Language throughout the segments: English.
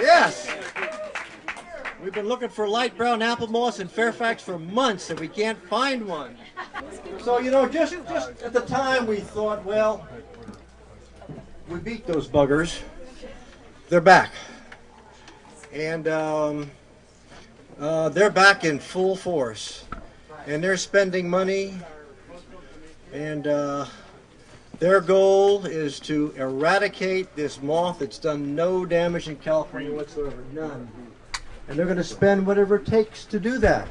Yes. We've been looking for light brown apple moss in Fairfax for months and we can't find one. So, you know, just at the time we thought, well, we beat those buggers. They're back. And they're back in full force. And they're spending money. And their goal is to eradicate this moth that's done no damage in California whatsoever, none. And they're going to spend whatever it takes to do that.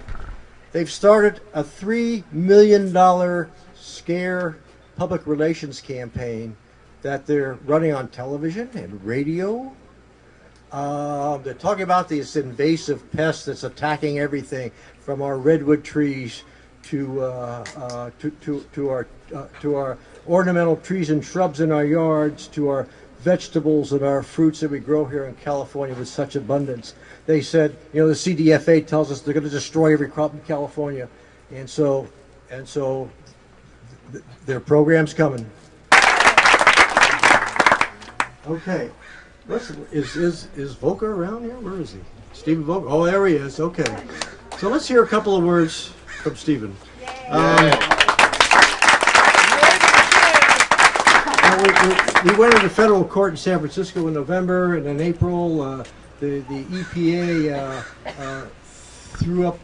They've started a $3 million scare public relations campaign that they're running on television and radio. They're talking about this invasive pest that's attacking everything from our redwood trees to our ornamental trees and shrubs in our yards, to our vegetables and our fruits that we grow here in California with such abundance. They said, you know, the CDFA tells us they're going to destroy every crop in California, and so their program's coming. Okay, listen, is Volker around here? Where is he? Stephen Volker. Oh, there he is. Okay, so let's hear a couple of words from Stephen. We went into federal court in San Francisco in November, and in April, the EPA threw up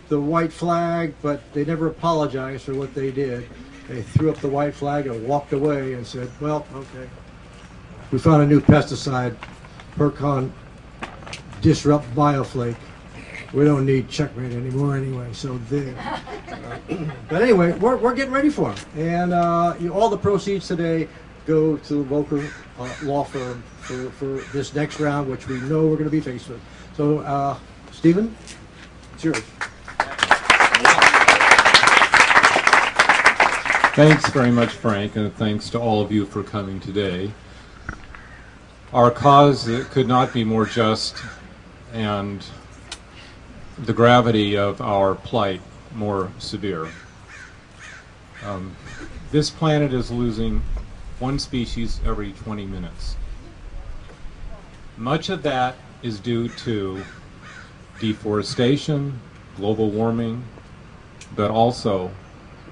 the white flag, but they never apologized for what they did. They threw up the white flag and walked away and said, well, okay, we found a new pesticide, Percon Disrupt Bioflake. We don't need checkmate anymore anyway, so there. But anyway, we're getting ready for them. And all the proceeds today go to the Volker law firm for this next round, which we know we're going to be faced with. So, Stephen, it's yours. Thanks very much, Frank, and thanks to all of you for coming today. Our cause could not be more just, and the gravity of our plight more severe. This planet is losing one species every 20 minutes. Much of that is due to deforestation, global warming, but also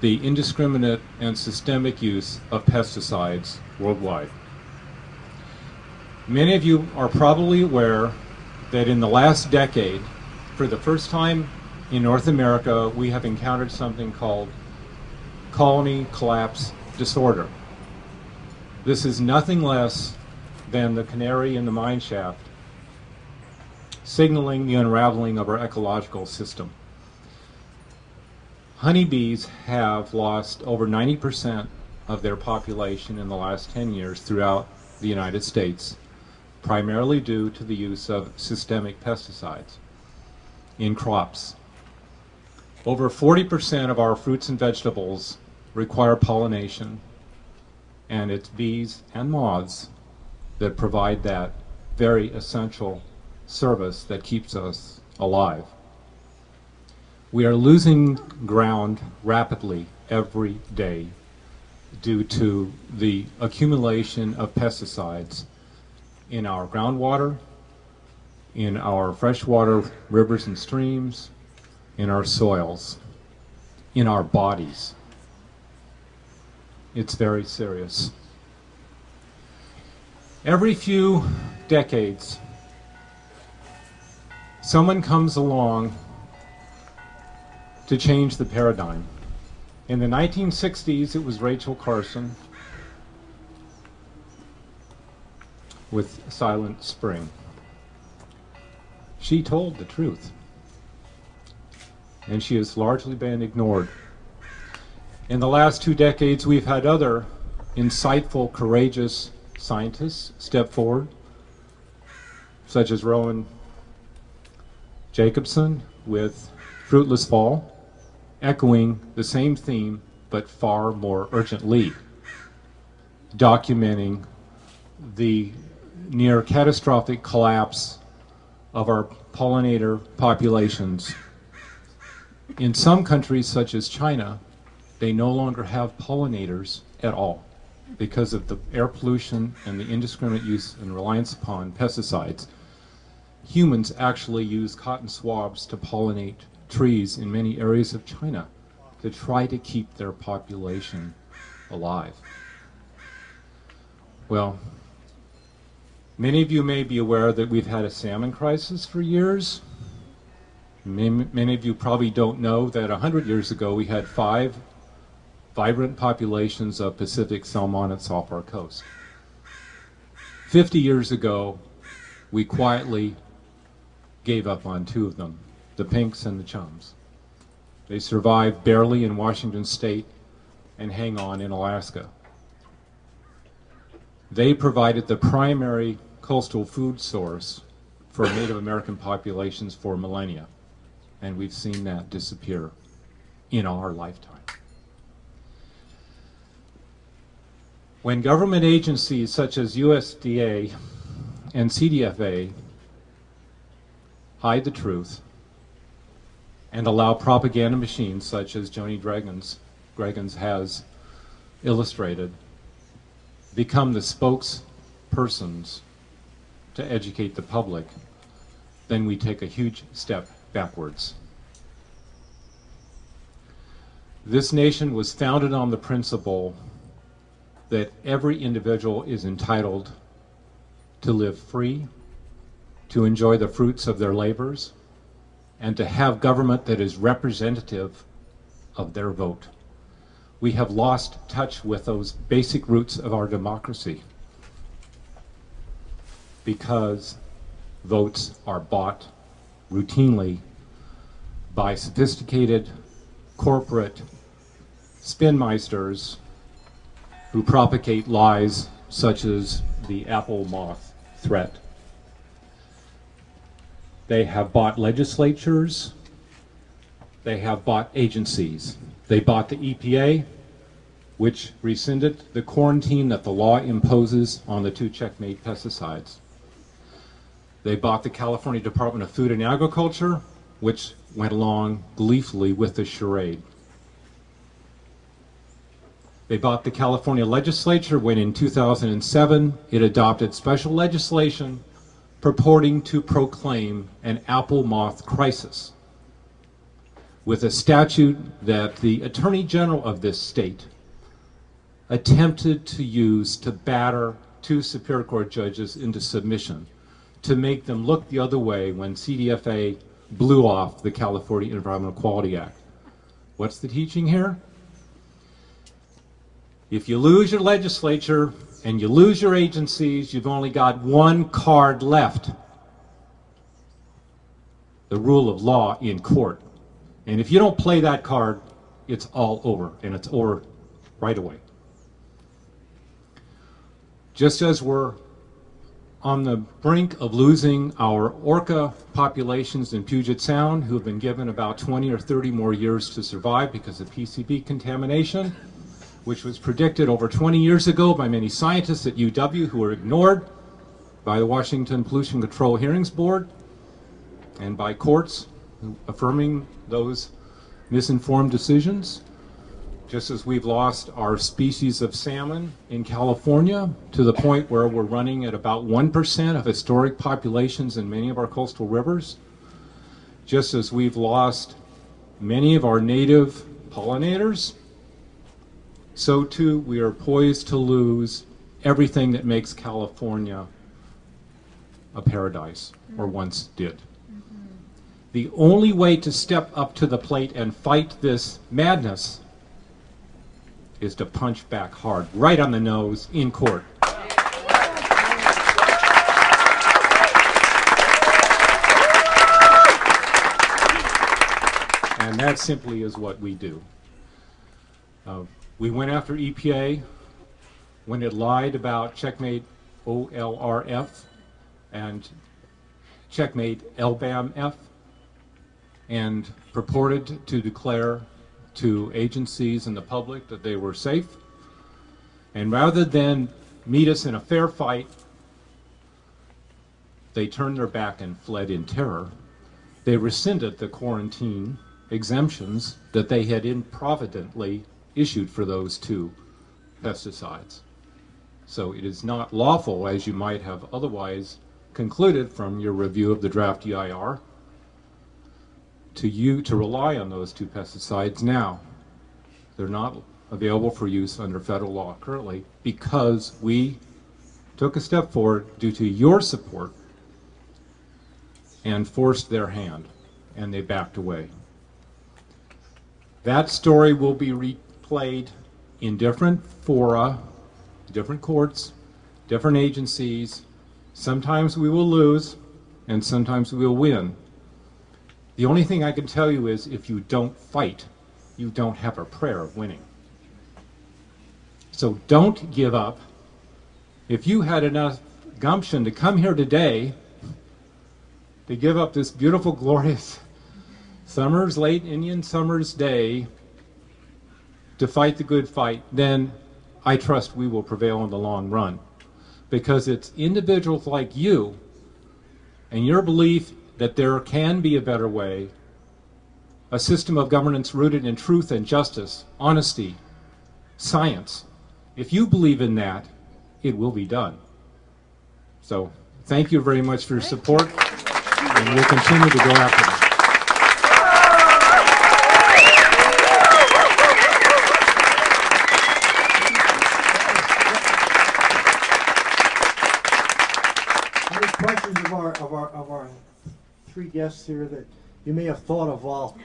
the indiscriminate and systemic use of pesticides worldwide. Many of you are probably aware that in the last decade, for the first time in North America, we have encountered something called colony collapse disorder. This is nothing less than the canary in the mine shaft, signaling the unraveling of our ecological system. Honeybees have lost over 90% of their population in the last 10 years throughout the United States, primarily due to the use of systemic pesticides in crops. Over 40% of our fruits and vegetables require pollination, and it's bees and moths that provide that very essential service that keeps us alive. We are losing ground rapidly every day due to the accumulation of pesticides in our groundwater, in our freshwater rivers and streams, in our soils, in our bodies. It's very serious. Every few decades, someone comes along to change the paradigm. In the 1960s, it was Rachel Carson with Silent Spring. She told the truth, and she has largely been ignored. In the last 2 decades, we've had other insightful, courageous scientists step forward, such as Rowan Jacobson with Fruitless Fall, echoing the same theme but far more urgently, documenting the near catastrophic collapse of our pollinator populations. In some countries such as China, they no longer have pollinators at all because of the air pollution and the indiscriminate use and reliance upon pesticides. Humans actually use cotton swabs to pollinate trees in many areas of China to try to keep their population alive. Well, many of you may be aware that we've had a salmon crisis for years. Many of you probably don't know that 100 years ago we had 5 vibrant populations of Pacific salmonids off our coast. 50 years ago, we quietly gave up on 2 of them, the pinks and the chums. They survive barely in Washington State and hang on in Alaska. They provided the primary coastal food source for Native American populations for millennia, and we've seen that disappear in our lifetime. When government agencies such as USDA and CDFA hide the truth and allow propaganda machines such as Joni Dragon's has illustrated become the spokespersons to educate the public, then we take a huge step backwards. This nation was founded on the principle that every individual is entitled to live free, to enjoy the fruits of their labors, and to have government that is representative of their vote. We have lost touch with those basic roots of our democracy because votes are bought routinely by sophisticated corporate spinmeisters who propagate lies such as the apple moth threat. They have bought legislatures, they have bought agencies. They bought the EPA, which rescinded the quarantine that the law imposes on the 2 checkmate pesticides. They bought the California Department of Food and Agriculture, which went along gleefully with the charade. They bought the California legislature when in 2007 it adopted special legislation purporting to proclaim an apple moth crisis, with a statute that the Attorney General of this state attempted to use to batter 2 Superior Court judges into submission, to make them look the other way when CDFA blew off the California Environmental Quality Act. What's the teaching here? If you lose your legislature and you lose your agencies, you've only got 1 card left: the rule of law in court. And if you don't play that card, it's all over, and it's over right away. Just as we're on the brink of losing our orca populations in Puget Sound, who have been given about 20 or 30 more years to survive because of PCB contamination, which was predicted over 20 years ago by many scientists at UW who were ignored by the Washington Pollution Control Hearings Board and by courts affirming those misinformed decisions. Just as we've lost our species of salmon in California to the point where we're running at about 1% of historic populations in many of our coastal rivers, just as we've lost many of our native pollinators, so too we are poised to lose everything that makes California a paradise, or once did. The only way to step up to the plate and fight this madness is to punch back hard, right on the nose, in court. And that simply is what we do. We went after EPA when it lied about checkmate OLRF and checkmate LBAM-F, and purported to declare to agencies and the public that they were safe. And rather than meet us in a fair fight, they turned their back and fled in terror. They rescinded the quarantine exemptions that they had improvidently issued for those 2 pesticides. So it is not lawful, as you might have otherwise concluded from your review of the draft EIR to rely on those two pesticides now. They're not available for use under federal law currently because we took a step forward due to your support and forced their hand, and they backed away. That story will be replayed in different fora, different courts, different agencies. Sometimes we will lose, and sometimes we will win. The only thing I can tell you is if you don't fight, you don't have a prayer of winning. So don't give up. If you had enough gumption to come here today to give up this beautiful, glorious late Indian summer's day to fight the good fight, then I trust we will prevail in the long run. Because it's individuals like you and your belief that there can be a better way, a system of governance rooted in truth and justice, honesty, science. If you believe in that, it will be done. So thank you very much for your support, and we'll continue to go after them. Questions of our three guests here that you may have thought of while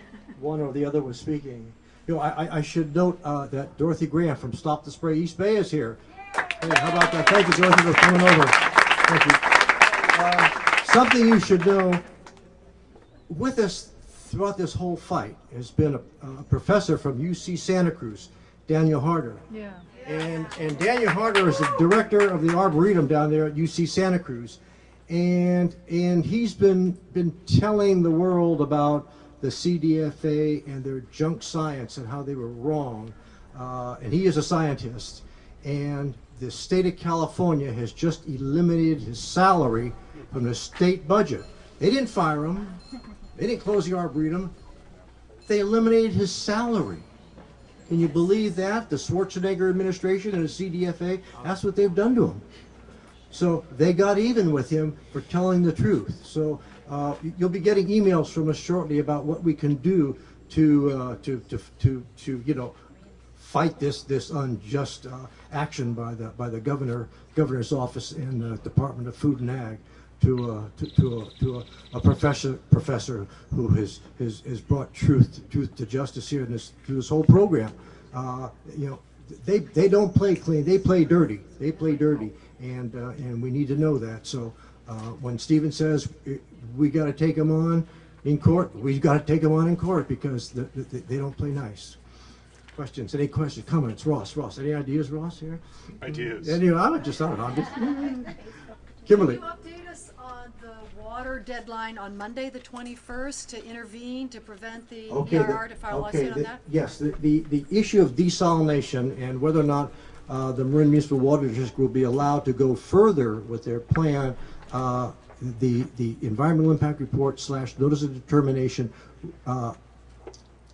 one or the other was speaking. You know, I should note that Dorothy Graham from Stop the Spray East Bay is here. Hey, how about that? Thank you, Dorothy, for coming over. Thank you. Something you should know, with us throughout this whole fight has been a professor from UC Santa Cruz, Daniel Harder. Yeah. And Daniel Harder is the director of the Arboretum down there at UC Santa Cruz. And he's been telling the world about the CDFA and their junk science and how they were wrong. And he is a scientist. And the state of California has just eliminated his salary from the state budget. They didn't fire him. They didn't close the Arboretum. They eliminated his salary. Can you believe that? The Schwarzenegger administration and the CDFA, that's what they've done to him. So they got even with him for telling the truth. So you'll be getting emails from us shortly about what we can do to you know, fight this unjust action by the governor's office and the Department of Food and Ag to a professor who has brought truth to justice here in through this whole program. You know, they don't play clean. They play dirty. They play dirty. And we need to know that. So when Stephen says we got to take them on in court, we've got to take them on in court because they don't play nice. Questions? Any questions? Comments? Ross? Any ideas, Ross? Here? Ideas? I don't know. Kimberly. Can you update us on the water deadline on Monday, the 21st, to intervene to prevent the EIR to file a lawsuit on that? Yes, the issue of desalination and whether or not the Marin Municipal Water District will be allowed to go further with their plan. The environmental impact report / notice of determination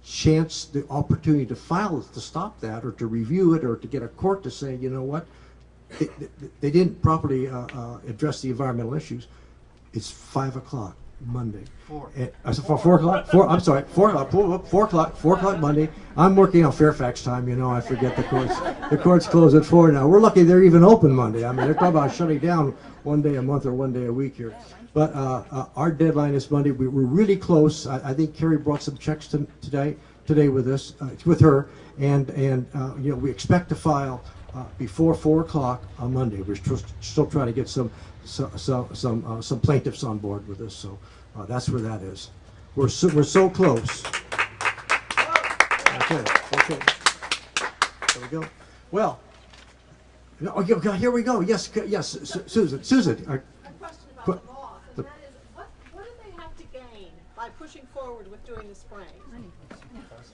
chance the opportunity to file to stop that or to review it or to get a court to say, you know what, they didn't properly address the environmental issues. It's 5 o'clock Monday. 4 o'clock. I'm sorry. 4 o'clock Monday. I'm working on Fairfax time. You know, I forget the courts. The courts close at 4 now. We're lucky they're even open Monday. I mean, they're talking about shutting down one day a month or one day a week here. But our deadline is Monday. We're really close. I think Carrie brought some checks today with us, with her, and you know, we expect to file before 4 o'clock on Monday. We're still trying to get some plaintiffs on board with us. So that's where that is. We're so close. Okay. There we go. Well, okay, here we go. Yes, Susan. A question about the law, and that is, what do they have to gain by pushing forward with doing the spraying?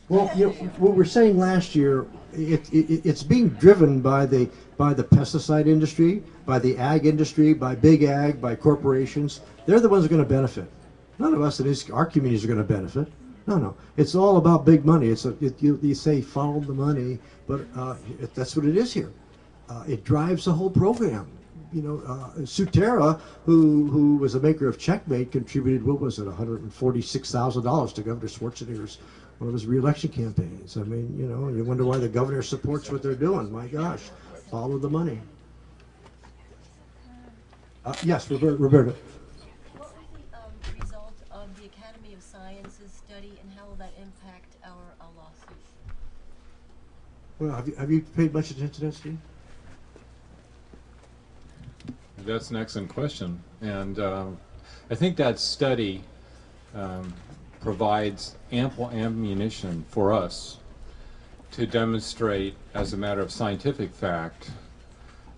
Well, you know, what we were saying last year, it's being driven by the pesticide industry, by the ag industry, by big ag, by corporations. They're the ones who are going to benefit. None of us in our communities are going to benefit. No. It's all about big money. You say follow the money, but that's what it is here. It drives the whole program. Sutera, who was a maker of Checkmate, contributed, what was it, $146,000 to Governor Schwarzenegger's, one of his re-election campaigns. I mean, you wonder why the governor supports what they're doing. My gosh, follow the money. Yes, Roberta. What was the result of the Academy of Sciences study, and how will that impact our lawsuit? Well, have you paid much attention to that, Steve? That's an excellent question, and I think that study provides ample ammunition for us to demonstrate, as a matter of scientific fact,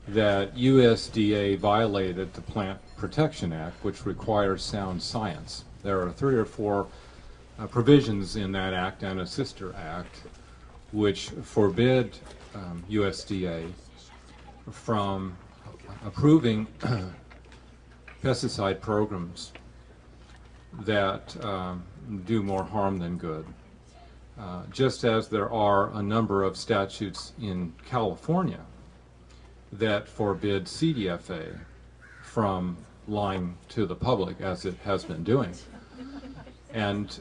that USDA violated the Plant Protection Act, which requires sound science. There are 3 or 4 provisions in that act and a sister act which forbid USDA from approving pesticide programs that do more harm than good. Just as there are a number of statutes in California that forbid CDFA from lying to the public, as it has been doing. And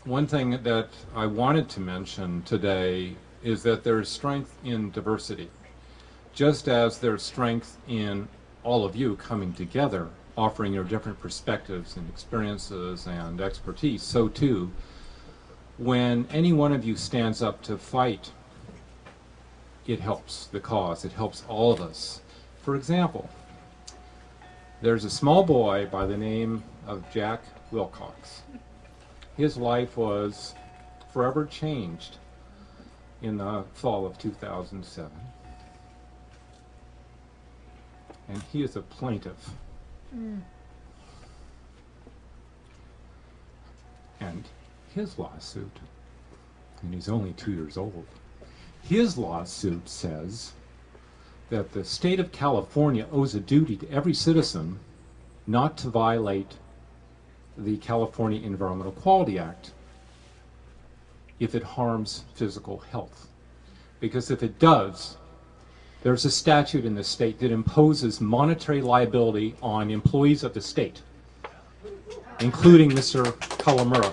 one thing that I wanted to mention today is that there is strength in diversity. Just as there's strength in all of you coming together, offering your different perspectives and experiences and expertise, so too, when any one of you stands up to fight, it helps the cause, it helps all of us. For example, there's a small boy by the name of Jack Wilcox. His life was forever changed in the fall of 2007. And he is a plaintiff. And his lawsuit, and he's only 2 years old, his lawsuit says that the state of California owes a duty to every citizen not to violate the California Environmental Quality Act if it harms physical health. Because if it does, there's a statute in the state that imposes monetary liability on employees of the state, including Mr. Kawamura.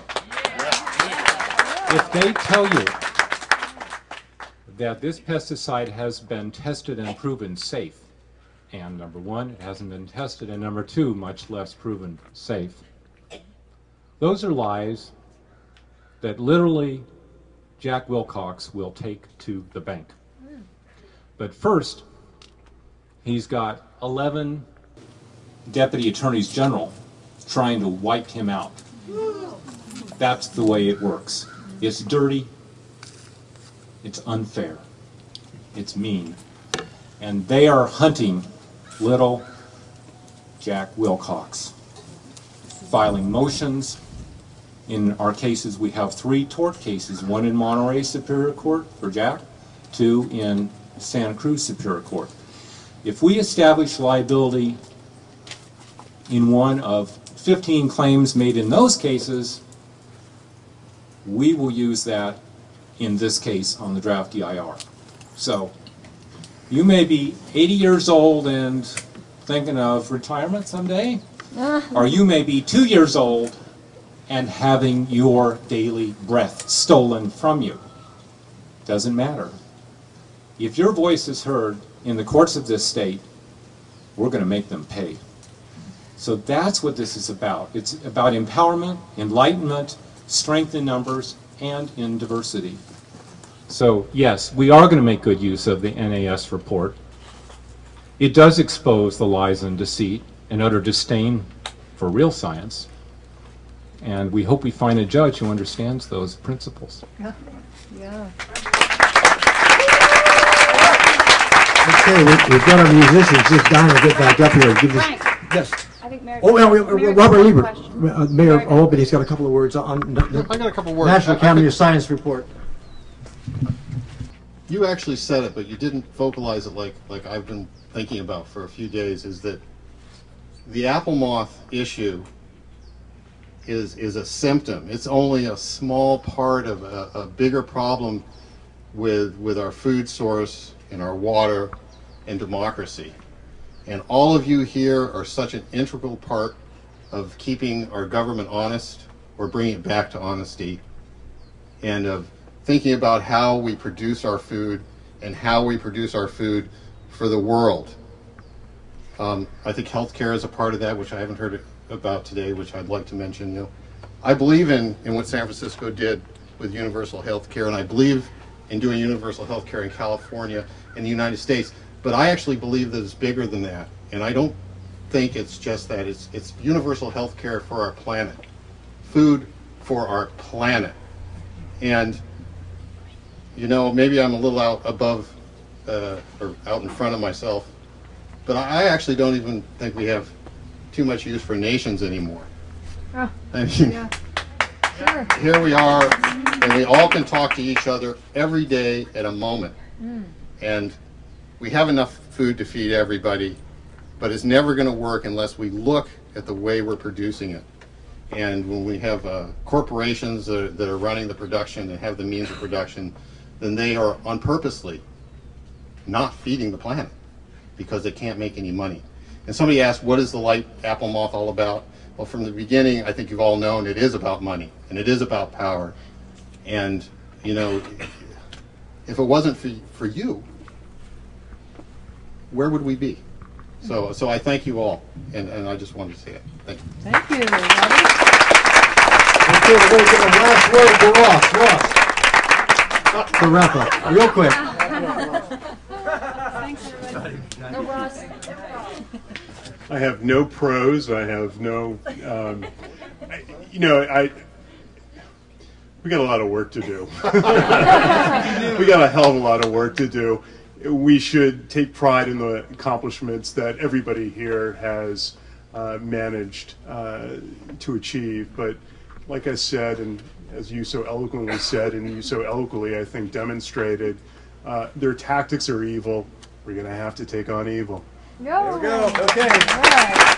If they tell you that this pesticide has been tested and proven safe, and number 1, it hasn't been tested, and number 2, much less proven safe, those are lies that literally Jack Wilcox will take to the bank. But first, he's got 11 deputy attorneys general trying to wipe him out. That's the way it works. It's dirty, it's unfair, it's mean. And they are hunting little Jack Wilcox, filing motions. In our cases, we have 3 tort cases, 1 in Monterey Superior Court for Jack, 2 in Santa Cruz Superior Court. If we establish liability in one of 15 claims made in those cases, we will use that in this case on the draft DIR. So you may be 80 years old and thinking of retirement someday, or you may be 2 years old and having your daily breath stolen from you. Doesn't matter. If your voice is heard in the courts of this state, we're going to make them pay. So that's what this is about. It's about empowerment, enlightenment, strength in numbers, and in diversity. So yes, we are going to make good use of the NAS report. It does expose the lies and deceit and utter disdain for real science. And we hope we find a judge who understands those principles. Yeah. Okay, we've got our musicians. Just Donna, get back up here. Give this, yes. I think Mayor. Oh, yeah, Robert Liebert, Mayor of Albany's got a couple of words on the I got a couple of words. National Academy of Science report. You actually said it, but you didn't vocalize it like I've been thinking about for a few days, is that the apple moth issue is a symptom. It's only a small part of a bigger problem with our food source and our water and democracy. And all of you here are such an integral part of keeping our government honest, or bringing it back to honesty, and of thinking about how we produce our food and how we produce our food for the world. I think healthcare is a part of that, which I haven't heard about today, which I'd like to mention. You know, I believe in what San Francisco did with universal healthcare, and I believe in doing universal healthcare in California and the United States. But I actually believe that it's bigger than that, and I don't think it's just that. It's universal healthcare for our planet, food for our planet. And you know, maybe I'm a little out above or out in front of myself, but I actually don't even think we have too much use for nations anymore. Oh, I mean, yeah. Sure. Here we are, and we all can talk to each other every day at a moment. And we have enough food to feed everybody, but it's never going to work unless we look at the way we're producing it. And when we have corporations that are running the production and have the means of production, then they are on purposely not feeding the planet because they can't make any money. And somebody asked, what is the light apple moth all about? Well, from the beginning, I think you've all known it is about money, and it is about power. And, you know, if it wasn't for you, where would we be? So I thank you all, and I just wanted to say it. Thank you. Thank you, Robert. Okay, we're going to give a last word to Ross. To wrap up, real quick. Thanks, everybody. No, Ross. I have no pros. I have no, you know, we got a lot of work to do. We got a hell of a lot of work to do. We should take pride in the accomplishments that everybody here has managed to achieve. But like I said, and as you so eloquently said, and you so eloquently, I think, demonstrated, their tactics are evil. We're going to have to take on evil. Go. There we go. Okay. All right.